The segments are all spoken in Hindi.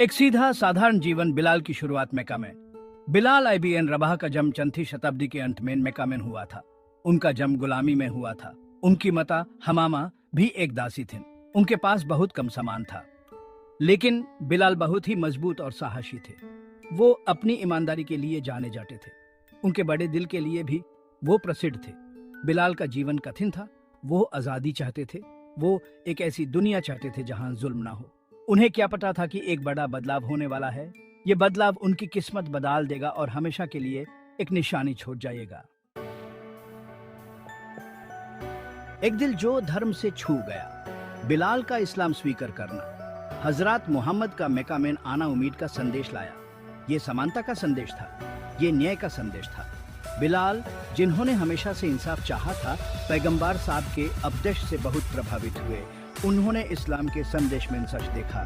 एक सीधा साधारण जीवन बिलाल की शुरुआत मक्का में। बिलाल IBN रबाह का जन्म चौथी शताब्दी के अंत में मक्का में हुआ था। उनका जन्म गुलामी में हुआ था। उनकी माता हमामा भी एक दासी थीं। उनके पास बहुत कम सामान था, लेकिन बिलाल बहुत ही मजबूत और साहसी थे। वो अपनी ईमानदारी के लिए जाने जाते थे। उनके बड़े दिल के लिए भी वो प्रसिद्ध थे। बिलाल का जीवन कठिन था। वो आज़ादी चाहते थे। वो एक ऐसी दुनिया चाहते थे जहां जुल्म ना हो। उन्हें क्या पता था कि एक बड़ा बदलाव होने वाला है। ये बदलाव उनकी किस्मत बदल देगा और हमेशा के लिए एक निशानी छोड़ जाएगा। एक दिल जो धर्म से छू गया। बिलाल का इस्लाम स्वीकार करना हजरत मोहम्मद का मक्का में आना उम्मीद का संदेश लाया। ये समानता का संदेश था। ये न्याय का संदेश था। बिलाल, जिन्होंने हमेशा से इंसाफ चाहा था, पैगंबर साहब के उपदेश से बहुत प्रभावित हुए। उन्होंने इस्लाम के संदेश में सच देखा।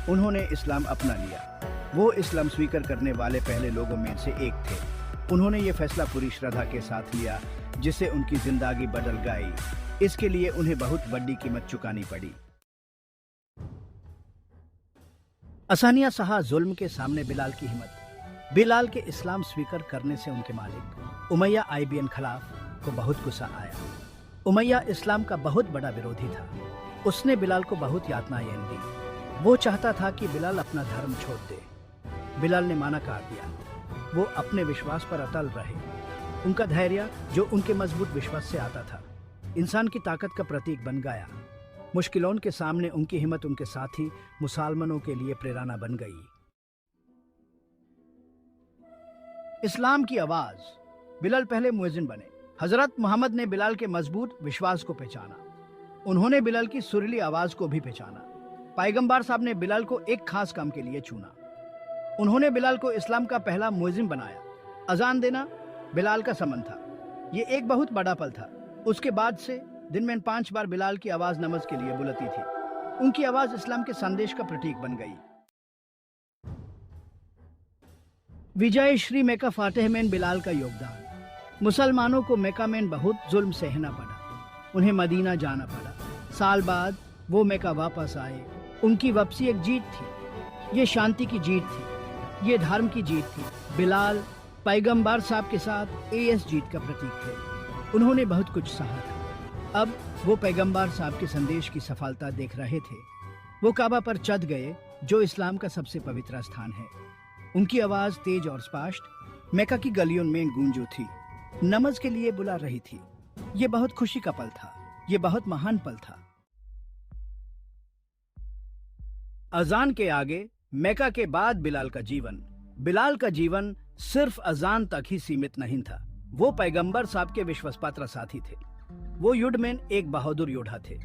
उन्होंने इस्लाम अपना लिया। वो इस्लाम स्वीकार करने वाले पहले लोगों में से एक थे। उन्होंने ये फैसला पूरी श्रद्धा के साथ लिया, जिससे उनकी जिंदगी बदल गई। इसके लिए उन्हें बहुत बड़ी कीमत चुकानी पड़ी। आसानियां सहा जुल्म के सामने बिलाल की हिम्मत। बिलाल के इस्लाम स्वीकार करने से उनके मालिक उमैया IBN खिलाफ को बहुत गुस्सा आया। उमैया इस्लाम का बहुत बड़ा विरोधी था। उसने बिलाल को बहुत यातनाएं दी। वो चाहता था कि बिलाल अपना धर्म छोड़ दे। बिलाल ने माना कर दिया। वो अपने विश्वास पर अटल रहे। उनका धैर्य, जो उनके मजबूत विश्वास से आता था, इंसान की ताकत का प्रतीक बन गया। मुश्किलों के सामने उनकी हिम्मत उनके साथी मुसलमानों के लिए प्रेरणा बन गई। इस्लाम की आवाज। बिलाल पहले मुअज्जिन बने। हजरत मोहम्मद ने बिलाल के मजबूत विश्वास को पहचाना। उन्होंने बिलाल की सुरीली आवाज को भी पहचाना। पैगंबर साहब ने बिलाल को एक खास काम के लिए चुना। उन्होंने बिलाल को इस्लाम का पहला मुअज्जिन बनाया। अजान देना बिलाल का समन था। ये एक बहुत बड़ा पल था। उसके बाद से दिन में 5 बार बिलाल की आवाज नमाज के लिए बुलती थी। उनकी आवाज इस्लाम के संदेश का प्रतीक बन गई। विजय श्री मक्का फातेह में बिलाल का योगदान। मुसलमानों को मक्का में बहुत जुल्म सहना पड़ा। उन्हें मदीना जाना पड़ा। साल बाद वो मक्का वापस आए। उनकी वापसी एक जीत थी। ये शांति की जीत थी। ये धर्म की जीत थी। बिलाल पैगंबर साहब के साथ एस जीत का प्रतीक थे। उन्होंने बहुत कुछ सहा था। अब वो पैगंबर साहब के संदेश की सफलता देख रहे थे। वो काबा पर चढ़ गए, जो इस्लाम का सबसे पवित्र स्थान है। उनकी आवाज तेज और स्पष्ट मक्का की गलियों में गूंजू थी। नमाज के लिए बुला रही थी। ये बहुत खुशी का पल था। ये बहुत महान पल था। अजान के आगे मक्का के बाद बिलाल का जीवन। बिलाल का जीवन सिर्फ अजान तक ही सीमित नहीं था। वो पैगंबर साहब के विश्वासपात्र साथी थे। वो युद्ध में एक बहादुर योद्धा थे।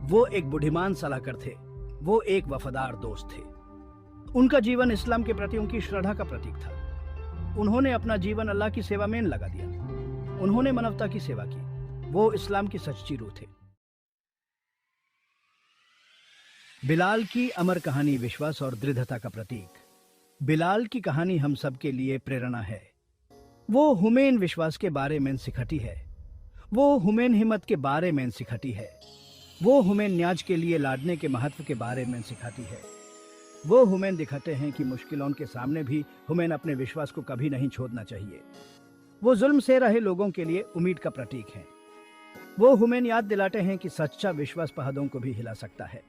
वो एक बुद्धिमान सलाहकार थे। वो एक वफादार दोस्त थे। उनका जीवन इस्लाम के प्रति उनकी श्रद्धा का प्रतीक था। उन्होंने अपना जीवन अल्लाह की सेवा में लगा दिया। उन्होंने मानवता की सेवा की। वो इस्लाम की सच्ची रूह थे। बिलाल की अमर कहानी विश्वास और दृढ़ता का प्रतीक। बिलाल की कहानी हम सब के लिए प्रेरणा है। वो हुमैन विश्वास के बारे में सिखाती है। वो हुमैन हिम्मत के बारे में सिखाती है। वो हुमैन न्याज के लिए लड़ने के महत्व के बारे में सिखाती है। वो हुमैन दिखाते हैं कि मुश्किलों के सामने भी हुमैन अपने विश्वास को कभी नहीं छोड़ना चाहिए। वो जुल्म से रहे लोगों के लिए उम्मीद का प्रतीक है। वो हुमैन याद दिलाते हैं कि सच्चा विश्वास पहाड़ों को भी हिला सकता है।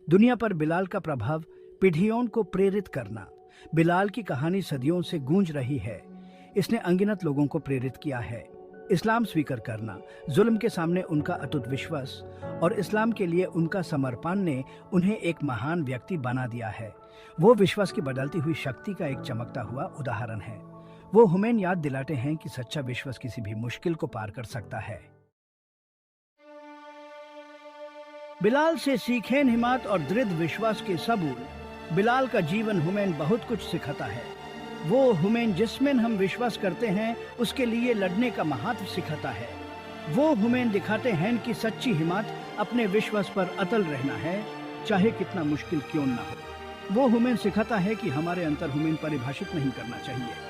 दुनिया पर बिलाल का प्रभाव पीढ़ियों को प्रेरित करना। बिलाल की कहानी सदियों से गूंज रही है। इसने अनगिनत लोगों को प्रेरित किया है। इस्लाम स्वीकार करना, जुल्म के सामने उनका अटूट विश्वास और इस्लाम के लिए उनका समर्पण ने उन्हें एक महान व्यक्ति बना दिया है। वो विश्वास की बदलती हुई शक्ति का एक चमकता हुआ उदाहरण है। वो हमें याद दिलाते हैं कि सच्चा विश्वास किसी भी मुश्किल को पार कर सकता है। बिलाल से सीखें हिम्मत और दृढ़ विश्वास के सबूत। बिलाल का जीवन हमें बहुत कुछ सिखाता है। वो हमें जिसमें हम विश्वास करते हैं उसके लिए लड़ने का महत्व सिखाता है। वो हमें दिखाते हैं कि सच्ची हिम्मत अपने विश्वास पर अटल रहना है, चाहे कितना मुश्किल क्यों ना हो। वो हमें सिखाता है कि हमारे अंतर हमें परिभाषित नहीं करना चाहिए।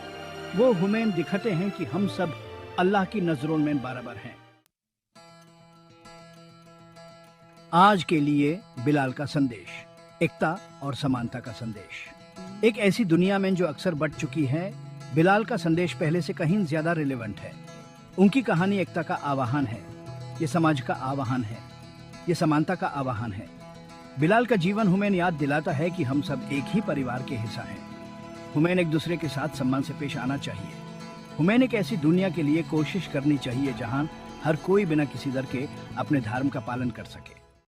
वो हमें दिखाते हैं कि हम सब अल्लाह की नजरों में बराबर हैं। आज के लिए बिलाल का संदेश, एकता और समानता का संदेश। एक ऐसी दुनिया में जो अक्सर बट चुकी है, बिलाल का संदेश पहले से कहीं ज्यादा रिलेवेंट है। उनकी कहानी एकता का आह्वान है, ये समाज का आह्वान है, ये समानता का आह्वान है। बिलाल का जीवन हमें याद दिलाता है कि हम सब एक ही परिवार के हिस्सा हैं। हमें एक दूसरे के साथ सम्मान से पेश आना चाहिए। हमें एक ऐसी दुनिया के लिए कोशिश करनी चाहिए जहां हर कोई बिना किसी डर के अपने धर्म का पालन कर सके।